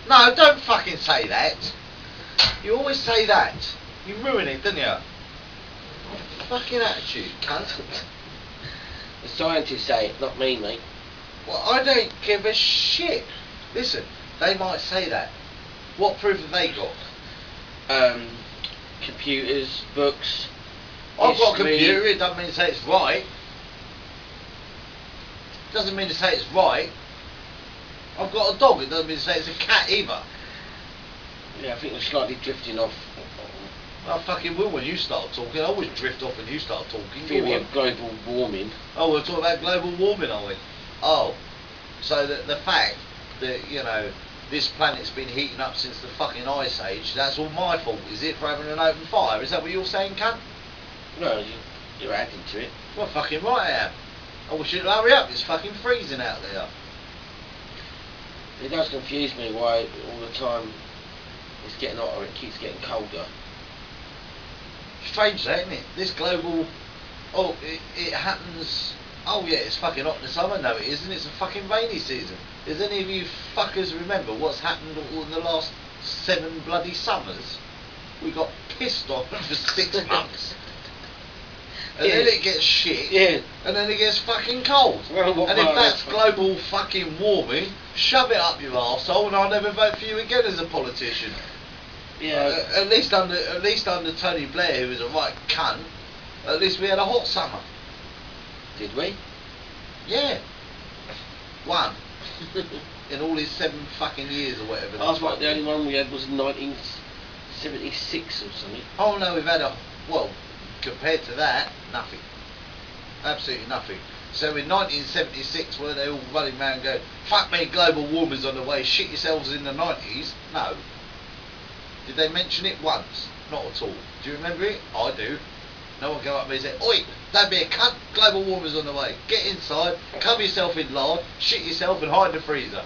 No, don't fucking say that. You always say that. You ruin it, don't you? Fucking attitude, cunt. The scientists say it, not me, mate. Well, I don't give a shit. Listen, they might say that. What proof have they got? Computers, books. I've got a history. computer, it doesn't mean to say it's right. Doesn't mean to say it's right. I've got a dog, it doesn't mean to say it's a cat either. Yeah, I think we're slightly drifting off. I fucking will when you start talking. I always drift off when you start talking. Theory of global warming. Oh, we're talking about global warming, are we? Oh, so the fact that, you know, this planet's been heating up since the fucking Ice Age, that's all my fault, is it, for having an open fire? Is that what you're saying, cunt? No, you're adding to it. Well, fucking right I am. I wish it'd hurry up, it's fucking freezing out there. It does confuse me why all the time it's getting hotter, it keeps getting colder. Strange that, isn't it? This global... Oh, it happens... Oh yeah, it's fucking hot in the summer. No, it isn't. It's a fucking rainy season. Does any of you fuckers remember what's happened all the last 7 bloody summers? We got pissed on for 6 months. And then it gets shit. Yeah. And then it gets fucking cold. Well, and if that's global fucking warming, shove it up your arsehole and I'll never vote for you again as a politician. Yeah. At least under Tony Blair, who was a right cunt, at least we had a hot summer. Did we? Yeah. 1. In all his 7 fucking years or whatever. I was like, the only one we had was 1976 or something. Oh no, we've had a... Well, compared to that, nothing. Absolutely nothing. So in 1976, were they all running around going, fuck me, global warming's on the way, shit yourselves in the 90s? No. Did they mention it once? Not at all. Do you remember it? I do. No one go up there and say, oi, don't be a cunt, global warming's on the way. Get inside, cover yourself in lard, shit yourself and hide in the freezer.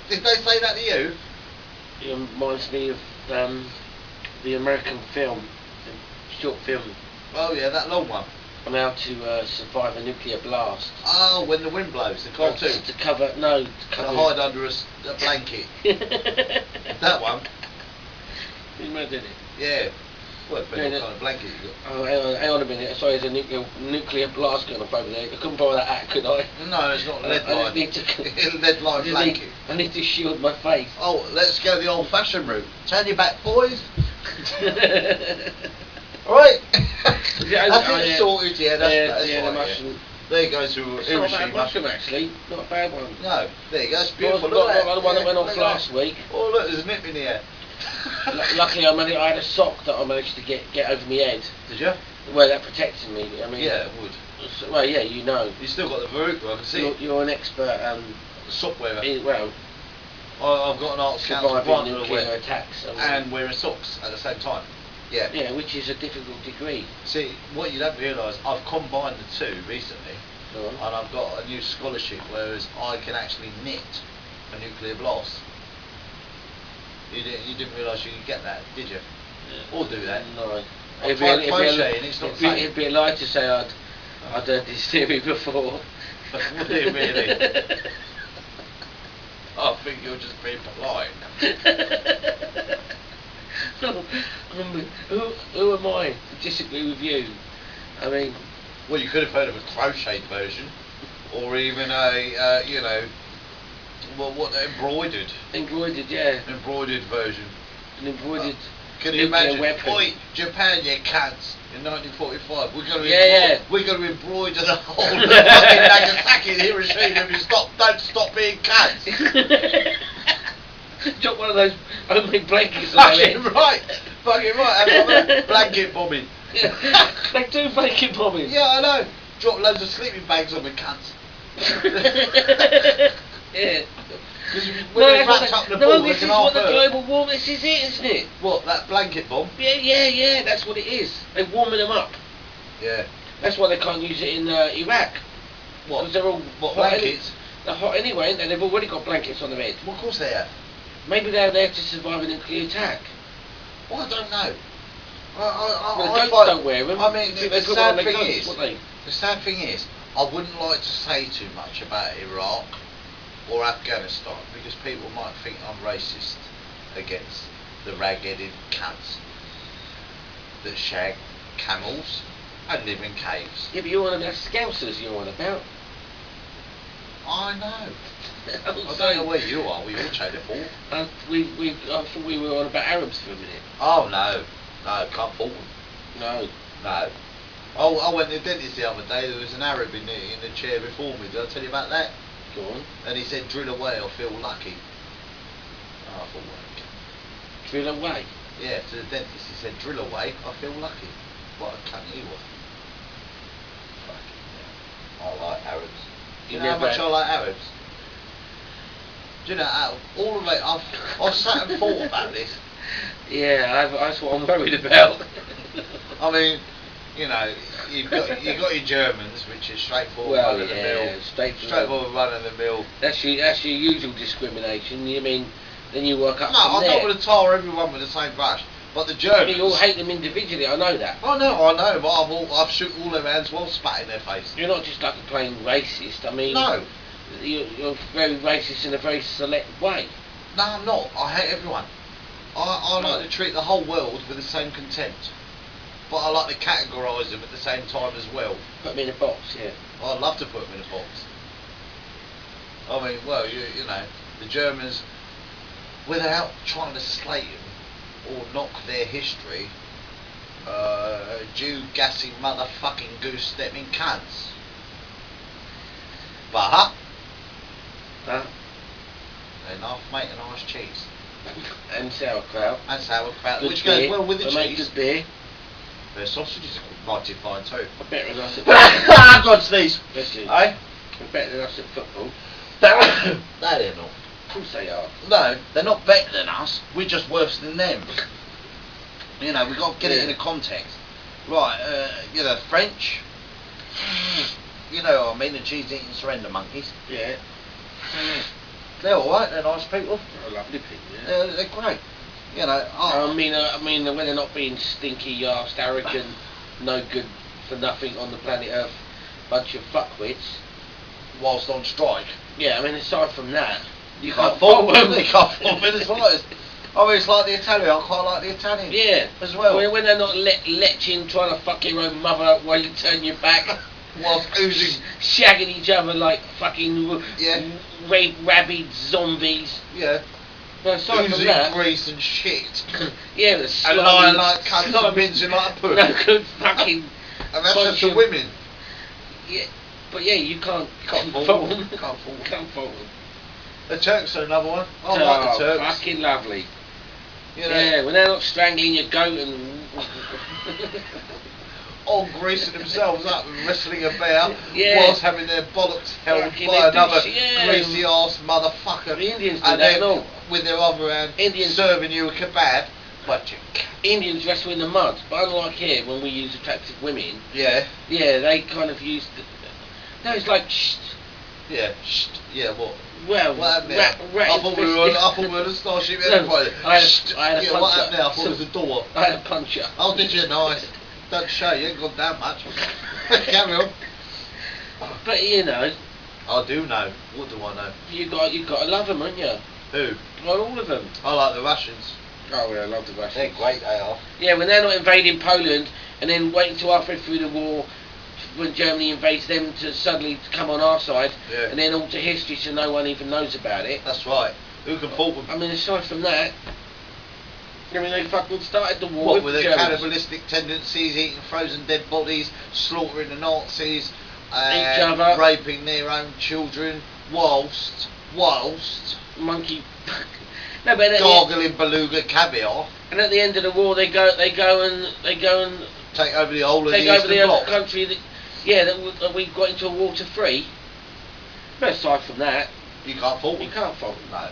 Did they say that to you? It reminds me of the American film, the short film. Oh yeah, that long one. On how to survive a nuclear blast. Oh, when the wind blows, the cartoon. To cover, no, to cover. To hide under a blanket. That one. You remember, did it? Yeah. Well, depending what kind of blanket you got. Oh, hang on a minute. Sorry, there's a nuclear blast going off over there. I couldn't borrow that hat, could I? No, it's not lead line. I just need to lead line blanket. I need to shield my face. Oh, let's go the old-fashioned route. Turn your back, boys. Alright. That's sorted, yeah. That's the right, mushroom. Yeah. There you go, to It's not a bad mushroom, actually. Not a bad one. No, there you go. It's beautiful. Not like the one that went off last week. Oh, look, there's a nip in here. Luckily, I had a sock that I managed to get over my head. Did you? Well, that protected me. I mean, yeah, it would. Well, yeah, you know. You still got the verruca, I can see. You're an expert. Sock wearer. Well, I've got an Arts Council grant nuclear attacks and wearing socks at the same time. Yeah. Yeah, which is a difficult degree. See, what you don't realise, I've combined the two recently, and I've got a new scholarship, whereas I can actually knit a nuclear blast. You didn't realise you could get that, did you? Yeah. Or do that? No. I've tried crocheting, it's not the same. It'd be a lie to say I'd heard this theory before. Would it really? I think you're just being polite. Who am I to disagree with you? I mean... Well, you could have heard of a crocheted version, or even a, you know, what, embroidered. Embroidered, yeah. Embroidered version. An embroidered can you imagine? Weapon. Oi, Japan, you cunts! In 1945, we're going to we're going to embroider the whole of fucking Nagasaki and Hiroshima if you don't stop being cunts. Drop one of those homemade blankets on Fucking right, have a blanket bombing. They do blanket bombing. Yeah, I know. Drop loads of sleeping bags on the cunts. Yeah. No, this is what the global warming, this is it, isn't it? What, that blanket bomb? Yeah, that's what it is. They're warming them up. Yeah. That's why they can't use it in Iraq. What? Because they're all blankets? They're hot anyway, and they've already got blankets on their head. Well, of course they have. Maybe they're there to survive a nuclear attack. Well, I don't know. The goats don't wear them. I mean, the sad thing is, I I wouldn't like to say too much about Iraq, or Afghanistan, because people might think I'm racist against the rag-headed cunts that shag camels and live in caves. Yeah, but you're one of those scousers you're on about. I know. I don't know where you are. We all take the ball. I thought we were on about Arabs for a minute. Oh no, can't fault them. No. No. Oh, I went to the dentist the other day. There was an Arab in the chair before me. Did I tell you about that? Go on. And he said, "Drill away, I feel lucky." Oh, I thought, well, Drill away. yeah, to the dentist. He said, "Drill away, I feel lucky." What a cunt he was. Fucking hell. I like Arabs. Do you know how much I like Arabs? Do you know how all of it? I've sat and thought about this. Yeah, that's what I'm worried about. I mean, you know, you've got your Germans, which is straightforward, run of the mill, straightforward run of the mill. That's your usual discrimination. You mean then you work up No, from I there. don't want to tar everyone with the same brush, but the Germans. You all hate them individually. I know that. I know, but I've shook all their hands while spat in their face. You're not just like a plain racist. I mean, No, you're very racist in a very select way. no, I'm not. I hate everyone. I like to treat the whole world with the same contempt, but I like to categorise them at the same time as well. Put them in a box, yeah. I'd love to put them in a box. I mean, well, you know, the Germans, without trying to slate them or knock their history, Jew gassy motherfucking goose stepping cunts. But they love making nice cheese. And sauerkraut. And sauerkraut, Good which beer. goes well with the They make cheese. good beer. Their sausages are mighty fine too. I better than us at Ah, God sneeze. Listen, Eh? they're better than us at football. No, they're not. Of course they are. No, they're not better than us. We're just worse than them. You know, we've got to get it in a context. Right, you know, French. You know what I mean, the cheese-eating surrender monkeys. Yeah. They're alright, they're nice people. They're lovely people, yeah. They're great. You know, I mean, when they're not being stinky-arsed, arrogant, no good for nothing on the planet Earth, bunch of fuckwits. whilst on strike. Yeah, I mean, aside from that, you Can't can't fault fault them. They can't fault them in the slightest. I mean, it's like the Italian. I quite like the Italian. Yeah, as well. When they're not leching, trying to fuck your own mother while you turn your back, Whilst oozing. shagging each other like fucking Yeah. rabid zombies. Yeah. But aside from Oozing that, grease and shit. yeah, the And slobby, lying like cunts and binging like a pudding. no good fucking. And that's bunch just the of- women. Yeah, but yeah, you can't fault fault them. them. Can't fault them. Can't fault them. The Turks are another one. I like the Turks. Fucking lovely. You know, Yeah, when they're not strangling your goat and. all greasing themselves up and wrestling a bear Yeah. whilst having their bollocks held Fucking by they do another shit, yeah. greasy ass motherfucker. The Indians do and that then and all. with their other hand Indians- serving you a kebab. But you Indians wrestle in the mud, but unlike here, when we use attractive women, yeah, they kind of use. No, it's like shh. yeah, yeah. What? Well, What happened there? rat I thought we were on the Starship No, Enterprise. I had a Yeah, puncher. what happened there? I thought it was a door. I had a puncher. Oh, did you? Nice. Don't show you ain't gone down much. Carry on. But you know, I do know. What do I know? you got to love them, haven't you? Who? Well, all of them. I like the Russians. Oh yeah, I love the They're Russians. great. They are. Yeah, when they're not invading Poland and then waiting till halfway through the war, when Germany invades them to suddenly come on our side, Yeah. and then alter history so no one even knows about it. That's right. Who can fault them? I mean, aside from that, I mean, they fucking started the war What with with the their Germans. cannibalistic tendencies, eating frozen dead bodies, slaughtering the Nazis, Each other. raping their own children, whilst Monkey. No, but gargling beluga caviar, and at the end of the war, they go and take over the whole of take the over Eastern the other Bloc. country. That we got into a war to free. But aside from that, You can't fault you them. can't fault them. No.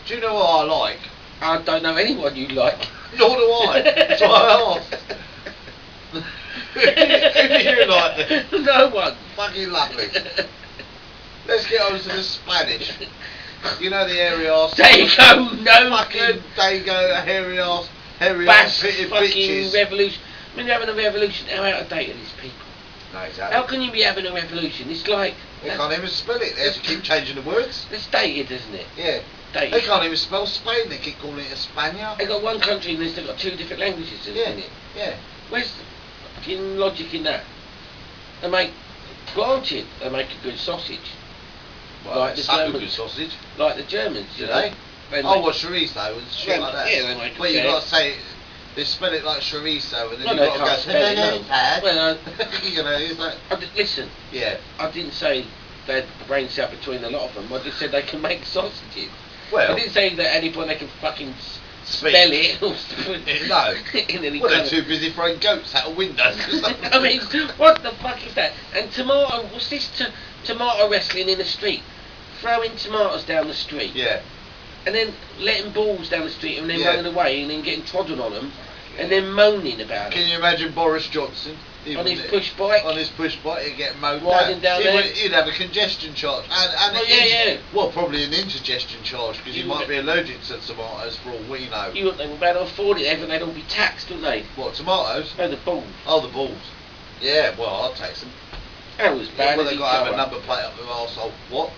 Do you know what I like? I don't know anyone you like. Nor do I. That's why I asked. Who do you like then? No one. Fucking lovely. Let's get on to the Spanish. You know the hairy arse. There you go. No Fucking good. Dago, hairy arse Bass pitted fucking bitches. revolution. I mean, they're having a revolution. How out of date are these people? No, exactly. How can you be having a revolution? It's like... They can't even spell it. They have to keep changing the words. It's dated, isn't it? Yeah. Dated. They can't even spell Spain. They keep calling it España. They've got one country and they've got two different languages, isn't Yeah. it? Yeah. Where's the fucking logic in that? They make... Granted, they make a good sausage. Well, Like the suck a Germans. good sausage. Like the Germans, Do you know? they? They Oh, make- what chorizo and shit Yeah, like that. yeah, they make Well, a you fair- got to say, they spell it like chorizo, and then Well, you they got to go. can't spell it, no. Dad. Well, You know, it's like, listen, yeah. I didn't say they had the brain cell between a lot of them. I just said they can make sausages. Well, I didn't say that at any point they can fucking Speak. spell it or No. in any Well, they're kind too busy throwing goats out of windows. I mean, what the fuck is that? And tomato, what's this tomato wrestling in the street? Throwing tomatoes down the street. Yeah. And then letting balls down the street and then Yeah. running away and then getting trodden on them and then moaning about Can it. you imagine Boris Johnson? On his push bike? On his push bike, he'd get mowed Riding down there? He'd have a congestion charge. And Well, an yeah. Well, probably an indigestion charge, because he You might would- be allergic to tomatoes for all we know. They were about to afford it, they'd all be taxed, wouldn't they? What, tomatoes? Oh, the balls. Oh, the balls. Yeah, well, I'll take some. That was bad. Well, as they've he got to have a go. number plate up their arsehole. What?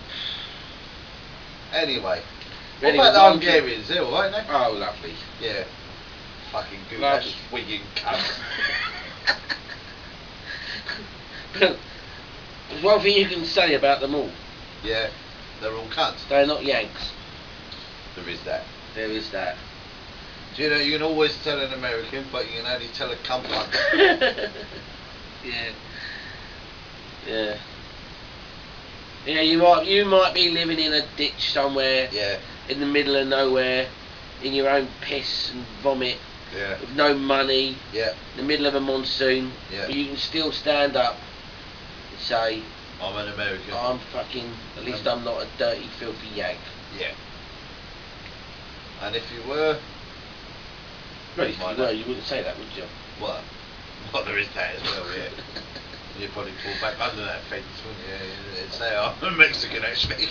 Anyway. What Really, about the the Hungarians? They're alright, they? Oh, lovely. Yeah. Fucking goulash Lovely. swigging cunts. There's one thing you can say about them all. Yeah. They're all cunts. They're not Yanks. There is that. There is that. Do you know, you can always tell an American, but you can only tell a cunt once. Yeah. Yeah. Yeah, you might be living in a ditch somewhere Yeah. in the middle of nowhere, in your own piss and vomit, Yeah. with no money, Yeah. in the middle of a monsoon, Yeah. but you can still stand up and say, I'm an American. I'm fucking, at least I'm not a dirty, filthy Yank. Yeah. And if you were, Well, if you Might were, not. you wouldn't say that, would you? well, there is that as well, yeah. You'd probably fall back under that fence, wouldn't you? And say, I'm a Mexican, actually.